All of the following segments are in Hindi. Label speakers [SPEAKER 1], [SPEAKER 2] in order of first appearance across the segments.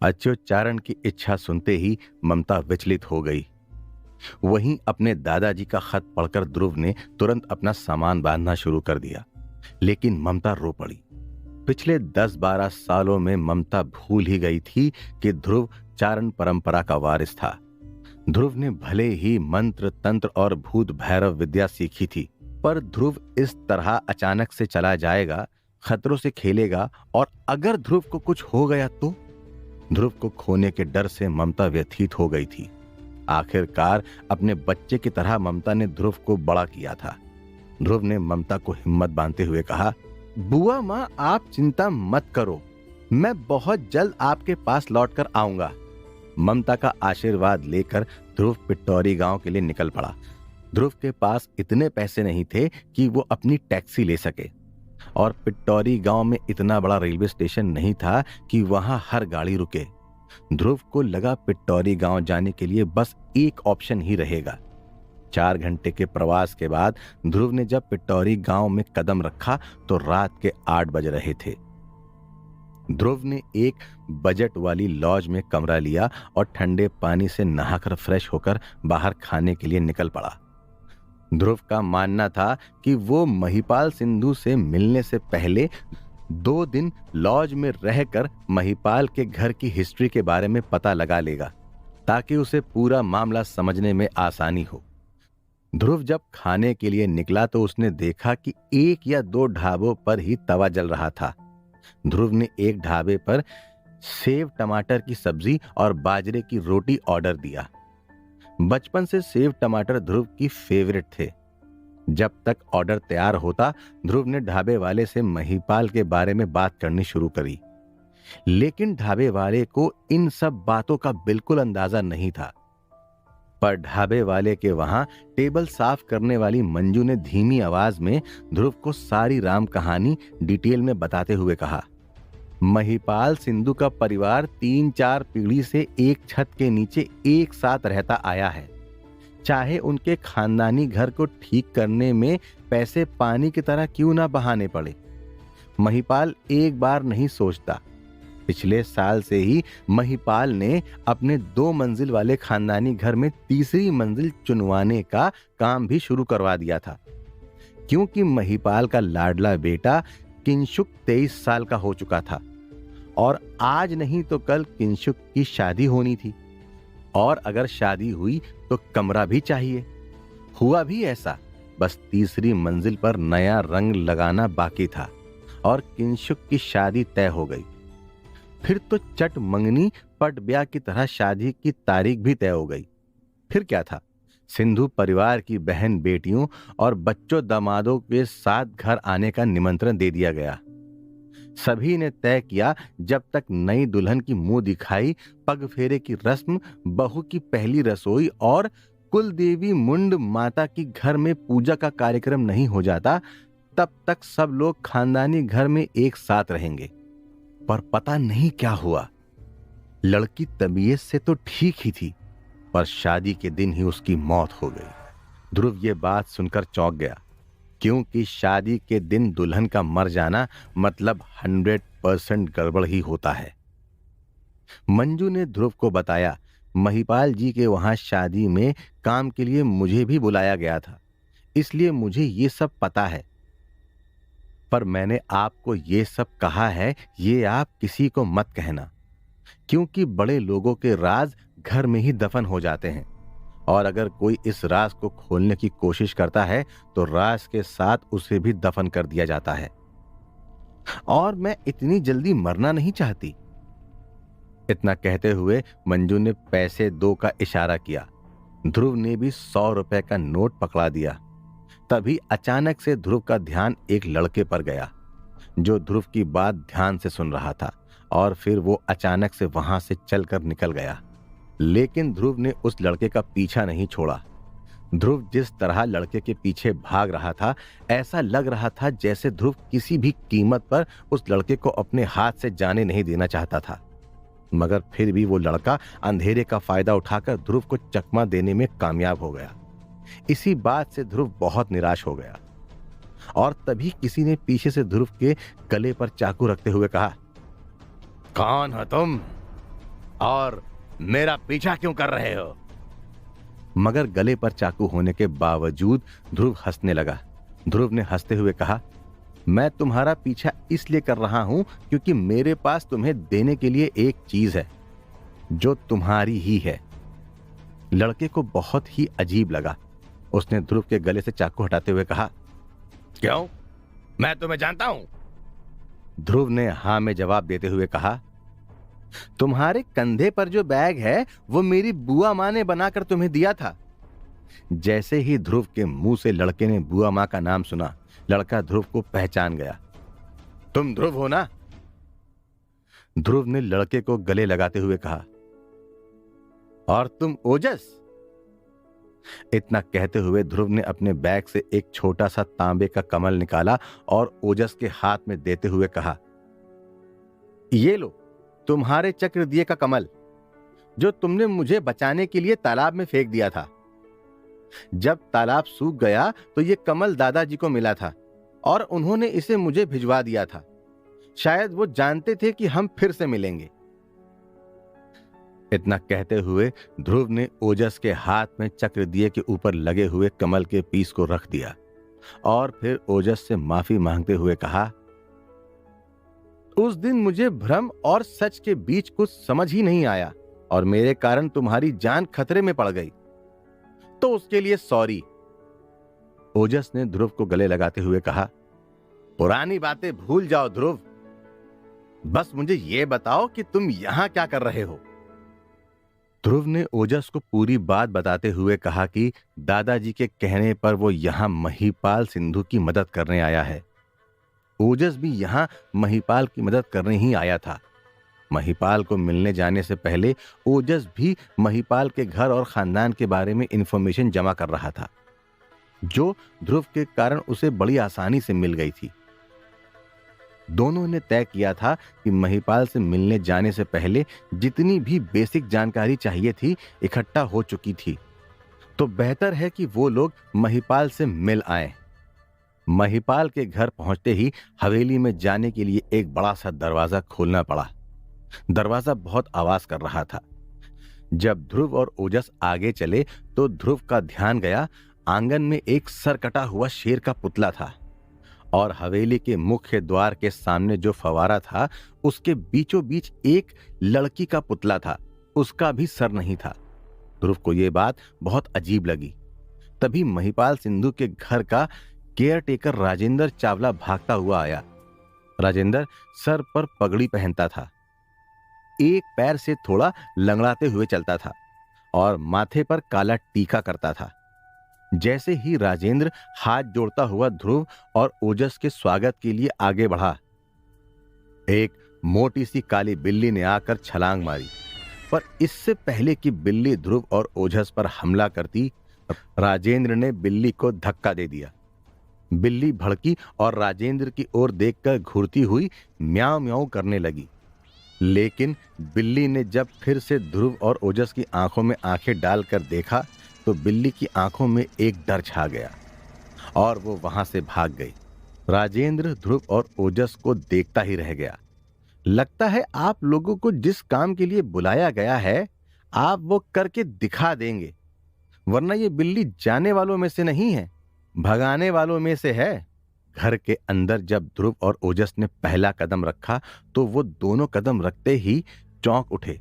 [SPEAKER 1] अच्युतचारण की इच्छा सुनते ही ममता विचलित हो गई। वहीं अपने दादाजी का खत पढ़कर ध्रुव ने तुरंत अपना सामान बांधना शुरू कर दिया। लेकिन ममता रो पड़ी। पिछले 10-12 सालों में ममता भूल ही गई थी कि ध्रुव चारण परंपरा का वारिस था। ध्रुव ने भले ही मंत्र तंत्र और भूत भैरव विद्या सीखी थी, पर ध्रुव इस तरह अचानक से चला जाएगा, खतरों से खेलेगा, और अगर ध्रुव को कुछ हो गया तो? ध्रुव को खोने के डर से ममता व्यथित हो गई थी। आखिरकार अपने बच्चे की तरह ममता ने ध्रुव को बड़ा किया था। ध्रुव ने ममता को हिम्मत बांधते हुए कहा, बुआ माँ, आप चिंता मत करो, मैं बहुत जल्द आपके पास लौटकर आऊंगा। ममता का आशीर्वाद लेकर ध्रुव पिट्टौरी गांव के लिए निकल पड़ा। ध्रुव के पास इतने पैसे नहीं थे कि वो अपनी टैक्सी ले सके, और पिट्टौरी गांव में इतना बड़ा रेलवे स्टेशन नहीं था कि वहां हर गाड़ी रुके। ध्रुव को लगा पिट्टौरी गांव जाने के लिए बस एक ऑप्शन ही रहेगा। 4 घंटे के प्रवास के बाद ध्रुव ने जब पिट्टौरी गांव में कदम रखा तो रात के 8 बज रहे थे। ध्रुव ने एक बजट वाली लॉज में कमरा लिया और ठंडे पानी से नहाकर फ्रेश होकर बाहर खाने के लिए निकल पड़ा। ध्रुव का मानना था कि वो महिपाल सिंधु से मिलने से पहले 2 दिन लॉज में रहकर महिपाल के घर की हिस्ट्री के बारे में पता लगा लेगा, ताकि उसे पूरा मामला समझने में आसानी हो। ध्रुव जब खाने के लिए निकला तो उसने देखा कि 1 या 2 ढाबों पर ही तवा जल रहा था। ध्रुव ने एक ढाबे पर सेव टमाटर की सब्जी और बाजरे की रोटी ऑर्डर दिया। बचपन से सेव टमाटर ध्रुव की फेवरेट थे। जब तक ऑर्डर तैयार होता, ध्रुव ने ढाबे वाले से महिपाल के बारे में बात करनी शुरू करी। लेकिन ढाबे वाले को इन सब बातों का बिल्कुल अंदाजा नहीं था। पर ढाबे वाले के वहां टेबल साफ करने वाली मंजू ने धीमी आवाज में ध्रुव को सारी राम कहानी डिटेल में बताते हुए कहा, महिपाल सिंधु का परिवार 3-4 पीढ़ी से एक छत के नीचे एक साथ रहता आया है। चाहे उनके खानदानी घर को ठीक करने में पैसे पानी की तरह क्यों ना बहाने पड़े, महिपाल एक बार नहीं सोचता। पिछले साल से ही महिपाल ने अपने 2 मंजिल वाले खानदानी घर में तीसरी मंजिल चुनवाने का काम भी शुरू करवा दिया था, क्योंकि महिपाल का लाडला बेटा किंशुक 23 साल का हो चुका था और आज नहीं तो कल किंशुक की शादी होनी थी, और अगर शादी हुई तो कमरा भी चाहिए। हुआ भी ऐसा, बस तीसरी मंजिल पर नया रंग लगाना बाकी था और किंशुक की शादी तय हो गई। फिर तो चट मंगनी पट ब्याह की तरह शादी की तारीख भी तय हो गई। फिर क्या था, सिंधु परिवार की बहन बेटियों और बच्चों दामादों के साथ घर आने का निमंत्रण दे दिया गया। सभी ने तय किया, जब तक नई दुल्हन की मुंह दिखाई, पग फेरे की रस्म, बहू की पहली रसोई और कुल देवी मुंड माता की घर में पूजा का कार्यक्रम नहीं हो जाता, तब तक सब लोग खानदानी घर में एक साथ रहेंगे। पर पता नहीं क्या हुआ, लड़की तबीयत से तो ठीक ही थी, पर शादी के दिन ही उसकी मौत हो गई। ध्रुव ये बात सुनकर चौंक गया, क्योंकि शादी के दिन दुल्हन का मर जाना मतलब 100% गड़बड़ ही होता है। मंजू ने ध्रुव को बताया, महिपाल जी के वहां शादी में काम के लिए मुझे भी बुलाया गया था, इसलिए मुझे ये सब पता है। पर मैंने आपको ये सब कहा है, ये आप किसी को मत कहना, क्योंकि बड़े लोगों के राज घर में ही दफन हो जाते हैं, और अगर कोई इस राज को खोलने की कोशिश करता है तो राज के साथ उसे भी दफन कर दिया जाता है। और मैं इतनी जल्दी मरना नहीं चाहती। इतना कहते हुए मंजू ने पैसे 2 का इशारा किया। ध्रुव ने भी 100 रुपए का नोट पकड़ा दिया। तभी अचानक से ध्रुव का ध्यान एक लड़के पर गया, जो ध्रुव की बात ध्यान से सुन रहा था, और फिर वो अचानक से वहां से चलकर निकल गया। लेकिन ध्रुव ने उस लड़के का पीछा नहीं छोड़ा। ध्रुव जिस तरह लड़के के पीछे भाग रहा था, ऐसा लग रहा था जैसे ध्रुव किसी भी कीमत पर उस लड़के को अपने हाथ से जाने नहीं देना चाहता था। मगर फिर भी वो लड़का अंधेरे का फायदा उठाकर ध्रुव को चकमा देने में कामयाब हो गया। इसी बात से ध्रुव बहुत निराश हो गया, और तभी किसी ने पीछे से ध्रुव के गले पर चाकू रखते हुए कहा, कौन हो तुम? और मेरा पीछा क्यों कर रहे हो? मगर गले पर चाकू होने के बावजूद ध्रुव हंसने लगा। ध्रुव ने हंसते हुए कहा, मैं तुम्हारा पीछा इसलिए कर रहा हूं क्योंकि मेरे पास तुम्हें देने के लिए एक चीज है जो तुम्हारी ही है। लड़के को बहुत ही अजीब लगा। उसने ध्रुव के गले से चाकू हटाते हुए कहा, क्यों, मैं तुम्हें जानता हूं? ध्रुव ने हां में जवाब देते हुए कहा, तुम्हारे कंधे पर जो बैग है वो मेरी बुआ मां ने बनाकर तुम्हें दिया था। जैसे ही ध्रुव के मुंह से लड़के ने बुआ मां का नाम सुना, लड़का ध्रुव को पहचान गया। तुम ध्रुव हो ना? ध्रुव ने लड़के को गले लगाते हुए कहा, और तुम ओजस? इतना कहते हुए ध्रुव ने अपने बैग से एक छोटा सा तांबे का कमल निकाला और ओजस के हाथ में देते हुए कहा, ये लो तुम्हारे चक्रदिए का कमल, जो तुमने मुझे बचाने के लिए तालाब में फेंक दिया था। जब तालाब सूख गया तो ये कमल दादाजी को मिला था और उन्होंने इसे मुझे भिजवा दिया था। शायद वो जानते थे कि हम फिर से मिलेंगे। इतना कहते हुए ध्रुव ने ओजस के हाथ में चक्रदिए के ऊपर लगे हुए कमल के पीस को रख दिया और फिर ओजस से माफी मांगते हुए कहा, उस दिन मुझे भ्रम और सच के बीच कुछ समझ ही नहीं आया और मेरे कारण तुम्हारी जान खतरे में पड़ गई, तो उसके लिए सॉरी। ओजस ने ध्रुव को गले लगाते हुए कहा, पुरानी बातें भूल जाओ ध्रुव, बस मुझे यह बताओ कि तुम यहां क्या कर रहे हो? ध्रुव ने ओजस को पूरी बात बताते हुए कहा कि दादाजी के कहने पर वो यहां महिपाल सिंधु की मदद करने आया है। ओजस भी यहां महिपाल की मदद करने ही आया था। महिपाल को मिलने जाने से पहले ओजस भी महिपाल के घर और खानदान के बारे में इंफॉर्मेशन जमा कर रहा था, जो ध्रुव के कारण उसे बड़ी आसानी से मिल गई थी। दोनों ने तय किया था कि महिपाल से मिलने जाने से पहले जितनी भी बेसिक जानकारी चाहिए थी इकट्ठा हो चुकी थी, तो बेहतर है कि वो लोग महिपाल से मिल आएं। महिपाल के घर पहुंचते ही हवेली में जाने के लिए एक बड़ा सा दरवाजा खोलना पड़ा। दरवाजा बहुत आवाज कर रहा था। जब ध्रुव और ओजस आगे चले तो ध्रुव का ध्यान गया, आंगन में एक सर कटा हुआ शेर का पुतला था और हवेली के मुख्य द्वार के सामने जो फवारा था उसके बीचों बीच एक लड़की का पुतला था, उसका भी सर नहीं था। ध्रुव को यह बात बहुत अजीब लगी। तभी महिपाल सिंधु के घर का केयर टेकर राजेंद्र चावला भागता हुआ आया। राजेंद्र सर पर पगड़ी पहनता था, एक पैर से थोड़ा लंगड़ाते हुए चलता था और माथे पर काला टीका करता था। जैसे ही राजेंद्र हाथ जोड़ता हुआ ध्रुव और ओजस के स्वागत के लिए आगे बढ़ा, एक मोटी सी काली बिल्ली ने आकर छलांग मारी, पर इससे पहले कि बिल्ली ध्रुव और ओजस पर हमला करती, राजेंद्र ने बिल्ली को धक्का दे दिया। बिल्ली भड़की और राजेंद्र की ओर देखकर घूरती हुई म्याऊं म्याऊं करने लगी। लेकिन बिल्ली ने जब फिर से ध्रुव और ओजस की आंखों में आंखें डालकर देखा तो बिल्ली की आंखों में एक डर छा गया और वो वहां से भाग गई। राजेंद्र ध्रुव और ओजस को देखता ही रह गया। लगता है आप लोगों को जिस काम के लिए बुलाया गया है आप वो करके दिखा देंगे, वरना ये बिल्ली जाने वालों में से नहीं है, भगाने वालों में से है। घर के अंदर जब ध्रुव और ओजस ने पहला कदम रखा तो वो दोनों कदम रखते ही चौंक उठे।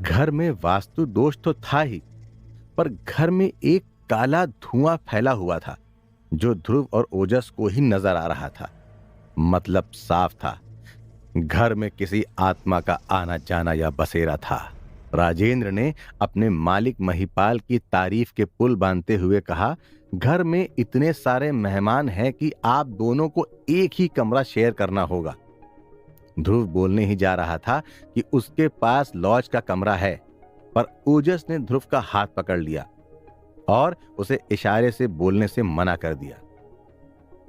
[SPEAKER 1] घर में वास्तु दोष तो था ही, पर घर में एक काला धुआं फैला हुआ था जो ध्रुव और ओजस को ही नजर आ रहा था। मतलब साफ था, घर में किसी आत्मा का आना जाना या बसेरा था। राजेंद्र ने अपने मालिक महिपाल की तारीफ के पुल बांधते हुए कहा, घर में इतने सारे मेहमान हैं कि आप दोनों को एक ही कमरा शेयर करना होगा। ध्रुव बोलने ही जा रहा था कि उसके पास लॉज का कमरा है, पर ओजस ने ध्रुव का हाथ पकड़ लिया और उसे इशारे से बोलने से मना कर दिया।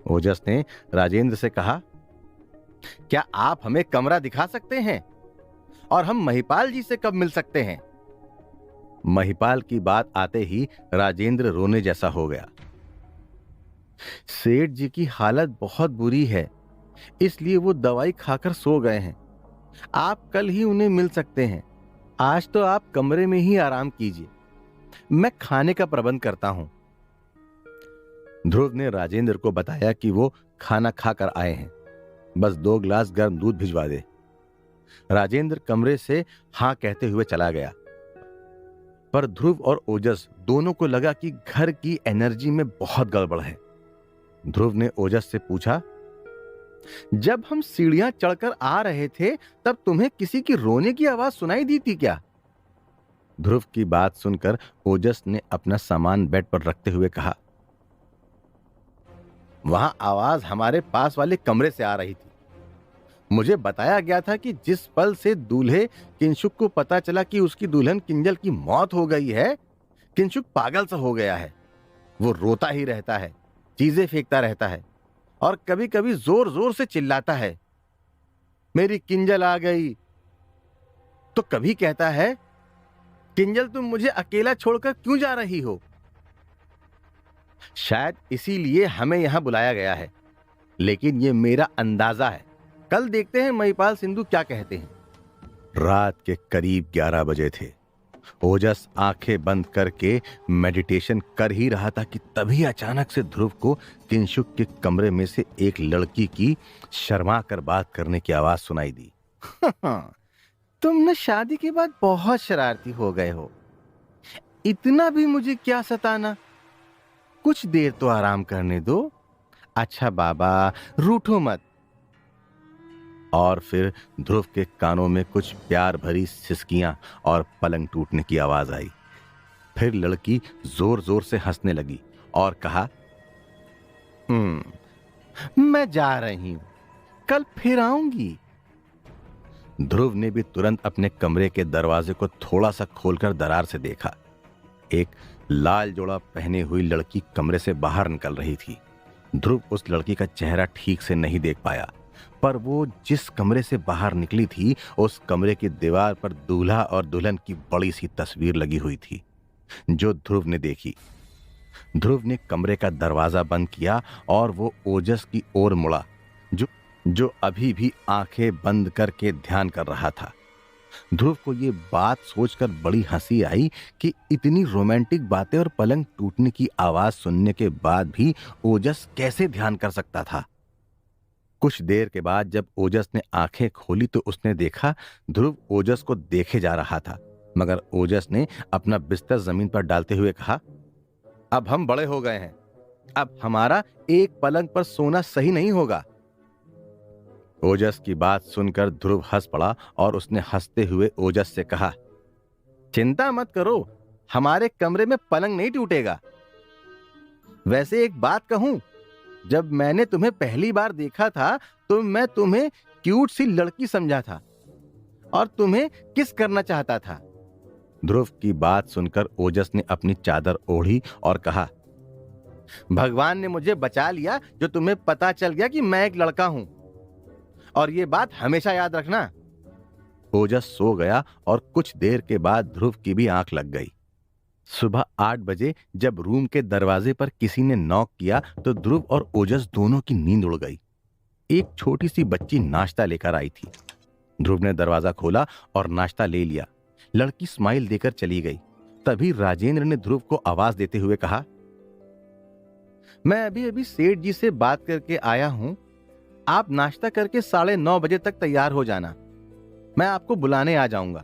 [SPEAKER 1] ओजस ने राजेंद्र से कहा, क्या आप हमें कमरा दिखा सकते हैं और हम महिपाल जी से कब मिल सकते हैं? महिपाल की बात आते ही राजेंद्र रोने जैसा हो गया। सेठ जी की हालत बहुत बुरी है, इसलिए वो दवाई खाकर सो गए हैं। आप कल ही उन्हें मिल सकते हैं। आज तो आप कमरे में ही आराम कीजिए, मैं खाने का प्रबंध करता हूं। ध्रुव ने राजेंद्र को बताया कि वो खाना खाकर आए हैं, बस 2 गिलास गर्म दूध भिजवा दे। राजेंद्र कमरे से हां कहते हुए चला गया, पर ध्रुव और ओजस दोनों को लगा कि घर की एनर्जी में बहुत गड़बड़ है। ध्रुव ने ओजस से पूछा, जब हम सीढ़ियां चढ़कर आ रहे थे तब तुम्हें किसी की रोने की आवाज सुनाई दी थी क्या? ध्रुव की बात सुनकर ओजस ने अपना सामान बेड पर रखते हुए कहा, वहां आवाज हमारे पास वाले कमरे से आ रही थी। मुझे बताया गया था कि जिस पल से दूल्हे किंशुक को पता चला कि उसकी दुल्हन किंजल की मौत हो गई है, किंशुक पागल सा हो गया है। वो रोता ही रहता है, चीजें फेंकता रहता है और कभी कभी जोर जोर से चिल्लाता है, मेरी किंजल आ गई। तो कभी कहता है, किंजल तुम मुझे अकेला छोड़कर क्यों जा रही हो? शायद इसीलिए हमें यहां बुलाया गया है, लेकिन ये मेरा अंदाजा है। कल देखते हैं महिपाल सिंधु क्या कहते हैं। रात के करीब 11 बजे थे। ओजस आंखें बंद करके मेडिटेशन कर ही रहा था कि तभी अचानक से ध्रुव को किंशुक के कमरे में से एक लड़की की शर्मा कर बात करने की आवाज सुनाई दी। तुमने शादी के बाद बहुत शरारती हो गए हो, इतना भी मुझे क्या सताना? कुछ देर तो आराम करने दो। अच्छा बाबा, रूठो मत। और फिर ध्रुव के कानों में कुछ प्यार भरी सिसकियां और पलंग टूटने की आवाज आई। फिर लड़की जोर जोर से हंसने लगी और कहा, मैं जा रही हूं, कल फिर आऊंगी। ध्रुव ने भी तुरंत अपने कमरे के दरवाजे को थोड़ा सा खोलकर दरार से देखा। एक लाल जोड़ा पहने हुई लड़की कमरे से बाहर निकल रही थी। ध्रुव उस लड़की का चेहरा ठीक से नहीं देख पाया, पर वो जिस कमरे से बाहर निकली थी उस कमरे की दीवार पर दूल्हा और दुल्हन की बड़ी सी तस्वीर लगी हुई थी, जो ध्रुव ने देखी। ध्रुव ने कमरे का दरवाजा बंद किया और वो ओजस की ओर मुड़ा, जो अभी भी आंखें बंद करके ध्यान कर रहा था। ध्रुव को ये बात सोचकर बड़ी हंसी आई कि इतनी रोमांटिक बातें और पलंग टूटने की आवाज सुनने के बाद भी ओजस कैसे ध्यान कर सकता था। कुछ देर के बाद जब ओजस ने आंखें खोली तो उसने देखा ध्रुव ओजस को देखे जा रहा था, मगर ओजस ने अपना बिस्तर जमीन पर डालते हुए कहा, अब हम बड़े हो गए हैं, अब हमारा एक पलंग पर सोना सही नहीं होगा। ओजस की बात सुनकर ध्रुव हंस पड़ा और उसने हंसते हुए ओजस से कहा, चिंता मत करो, हमारे कमरे में पलंग नहीं टूटेगा। वैसे एक बात कहूं, जब मैंने तुम्हें पहली बार देखा था तो मैं तुम्हें क्यूट सी लड़की समझा था और तुम्हें किस करना चाहता था। ध्रुव की बात सुनकर ओजस ने अपनी चादर ओढ़ी और कहा, भगवान ने मुझे बचा लिया जो तुम्हें पता चल गया कि मैं एक लड़का हूं, और ये बात हमेशा याद रखना। ओजस सो गया और कुछ देर के बाद ध्रुव की भी आंख लग गई। सुबह 8 बजे जब रूम के दरवाजे पर किसी ने नॉक किया तो ध्रुव और ओजस दोनों की नींद उड़ गई। एक छोटी सी बच्ची नाश्ता लेकर आई थी। ध्रुव ने दरवाजा खोला और नाश्ता ले लिया। लड़की स्माइल देकर चली गई। तभी राजेंद्र ने ध्रुव को आवाज देते हुए कहा, मैं अभी अभी सेठ जी से बात करके आया हूं, आप नाश्ता करके 9:30 बजे तक तैयार हो जाना। मैं आपको बुलाने आ जाऊंगा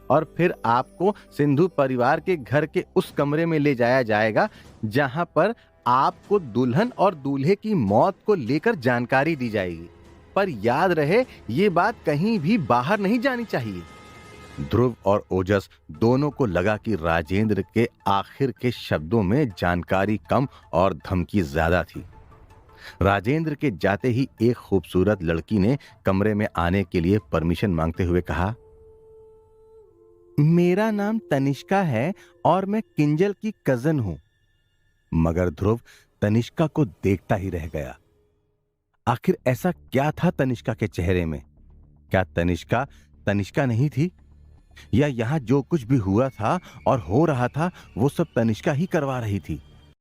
[SPEAKER 1] और फिर आपको सिंधु परिवार के घर के उस कमरे में ले जाया जाएगा जहां पर आपको दुल्हन और दूल्हे की मौत को लेकर जानकारी दी जाएगी। पर याद रहे, ये बात कहीं भी बाहर नहीं जानी चाहिए। ध्रुव और ओजस दोनों को लगा कि राजेंद्र के आखिर के शब्दों में जानकारी कम और धमकी ज्यादा थी। राजेंद्र के जाते ही एक खूबसूरत लड़की ने कमरे में आने के लिए परमिशन मांगते हुए कहा, मेरा नाम तनिष्का है और मैं किंजल की कजन हूं। मगर ध्रुव तनिष्का को देखता ही रह गया। आखिर ऐसा क्या था तनिष्का के चेहरे में? क्या तनिष्का तनिष्का नहीं थी, या यहां जो कुछ भी हुआ था और हो रहा था वो सब तनिष्का ही करवा रही थी?